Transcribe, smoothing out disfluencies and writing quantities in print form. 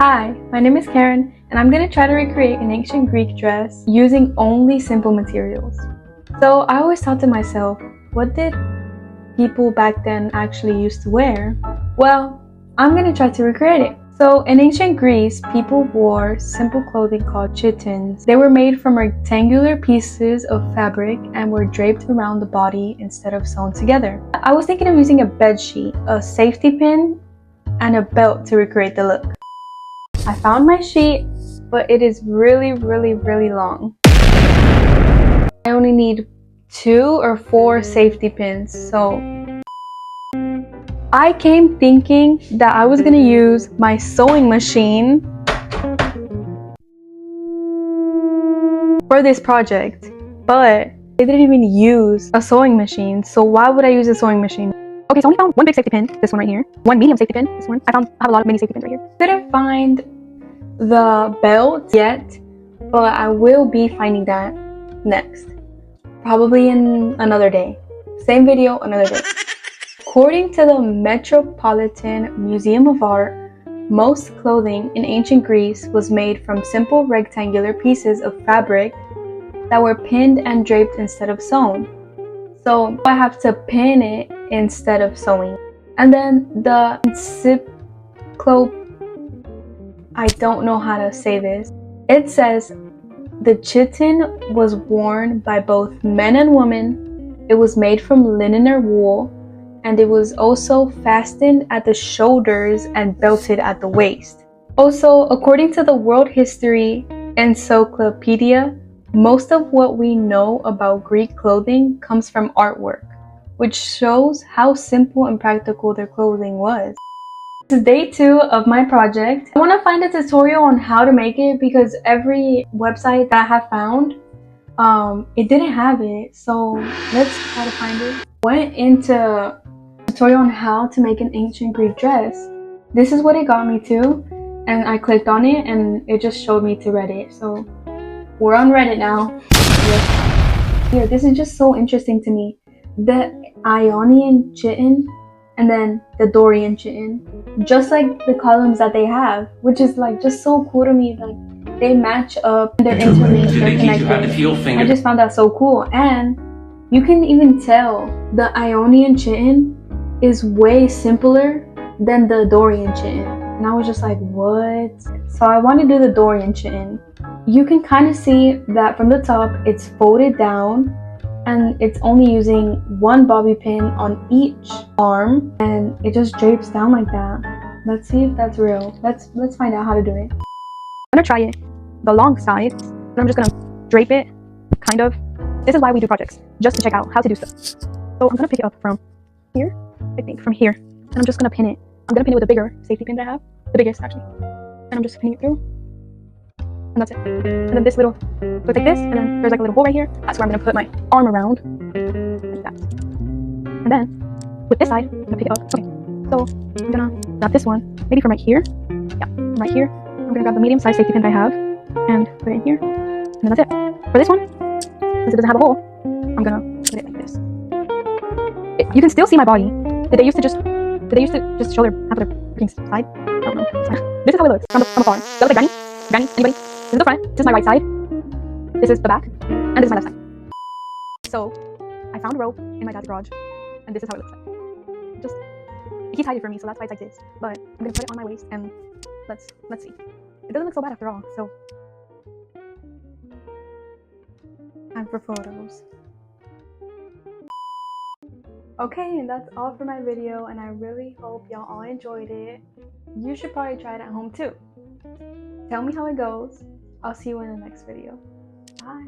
Hi, my name is Karen, and I'm going to try to recreate an ancient Greek dress using only simple materials. So I always thought to myself, what did people back then actually used to wear? Well, I'm going to try to recreate it. So in ancient Greece, people wore simple clothing called chitons. They were made from rectangular pieces of fabric and were draped around the body instead of sewn together. I was thinking of using a bed sheet, a safety pin, and a belt to recreate the look. I found my sheet, but it is really long. I only need 2 or 4 safety pins, so I came thinking that I was gonna use my sewing machine for this project, but they didn't even use a sewing machine, so why would I use a sewing machine? Okay, so I only found 1 big safety pin, this one right here, 1 medium safety pin, this one. I have a lot of mini safety pins right here. Didn't find the belt yet, but I will be finding that next, probably in another day. Same video, another day. According to the Metropolitan Museum of Art, most clothing in ancient Greece was made from simple rectangular pieces of fabric that were pinned and draped instead of sewn. So I have to pin it instead of sewing. And then the I don't know how to say this. It says the chiton was worn by both men and women. It was made from linen or wool, and it was also fastened at the shoulders and belted at the waist. Also, according to the World History Encyclopedia, most of what we know about Greek clothing comes from artwork, which shows how simple and practical their clothing was. This is day 2 of my project. I want to find a tutorial on how to make it because every website that I have found, it didn't have it. So let's try to find it. Went into a tutorial on how to make an ancient Greek dress. This is what it got me to, and I clicked on it and it just showed me to Reddit. So we're on Reddit now. Here, this is just so interesting to me. The Ionian chiton and then the Dorian chiton, just like the columns that they have, which is like just so cool to me. Like they match up, they're interlinked, they're connected. I just found that so cool. And you can even tell the Ionian chiton is way simpler than the Dorian chiton, and I was just like, what? So I want to do the Dorian chiton. You can kind of see that from the top it's folded down and it's only using 1 bobby pin on each arm, and it just drapes down like that. Let's see if that's real. Let's find out how to do it. I'm gonna try it the long sides, and I'm just gonna drape it, kind of. This is why we do projects, just to check out how to do stuff. So I'm gonna pick it up from here, I think from here, and I'm just gonna pin it. I'm gonna pin it with a bigger safety pin that I have, the biggest actually, and I'm just pinning it through, and that's it. And then this little goes like this, and then there's like a little hole right here. That's where I'm gonna put my arm around, like that. And then with this side, I'm gonna pick it up. Okay, so I'm gonna grab this one, maybe from right here. Yeah, from right here. I'm gonna grab the medium size safety pin that I have and put it in here, and then that's it. For this one, since it doesn't have a hole, I'm gonna put it like this. You can still see my body. Did they used to just show their half of their freaking side? I don't know. This is how it looks from afar. Does that look like Granny? Anybody? This is the front. This is my right side. This is the back, and this is my left side. So I found a rope in my dad's garage, and this is how it looks like. It keeps hiding from me, so that's why it's like this. But I'm gonna put it on my waist, and let's see. It doesn't look so bad after all. So time for photos. Okay, and that's all for my video, and I really hope y'all all enjoyed it. You should probably try it at home too. Tell me how it goes. I'll see you in the next video. Bye.